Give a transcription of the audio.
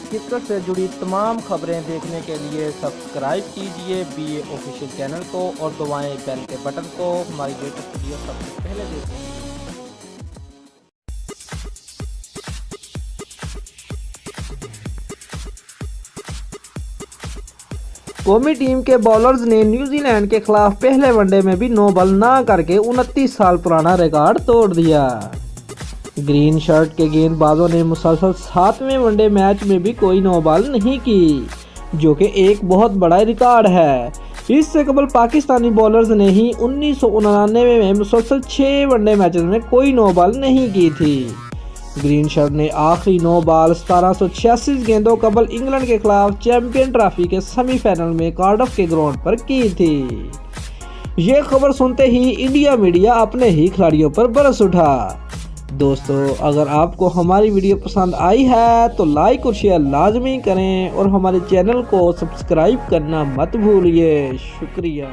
Cricket से जुड़ी तमाम खबरें देखने के लिए सब्सक्राइब कीजिए BA ऑफिशियल चैनल को और दबाएं बेल के बटन को हमारी लेटेस्ट वीडियो सबसे पहले देखें। कौमी टीम के बॉलर्स ने न्यूजीलैंड के खिलाफ पहले वनडे में भी 9 बॉल ना करके 29 साल पुराना रिकॉर्ड तोड़ दिया। ग्रीन शर्ट के गेंदबाजों ने मुसलसल 7वें वनडे मैच में भी कोई 9 बॉल नहीं की, जो कि एक बहुत बड़ा रिकॉर्ड है। इससे कबल पाकिस्तानी बॉलर्स ने ही 1999 में मुसलसल 6 वनडे मैचेस में कोई 9 बॉल नहीं की थी। ग्रीन शर्ट ने आखिरी 9 बॉल 1786 गेंदों कबल इंग्लैंड के खिलाफ चैंपियन ट्रॉफी के सेमीफाइनल में कार्डिफ के ग्राउंड पर की थी। ये खबर सुनते ही इंडिया मीडिया अपने ही खिलाड़ियों पर बरस उठा। दोस्तों, अगर आपको हमारी वीडियो पसंद आई है तो लाइक और शेयर लाजमी करें और हमारे चैनल को सब्सक्राइब करना मत भूलिए। शुक्रिया।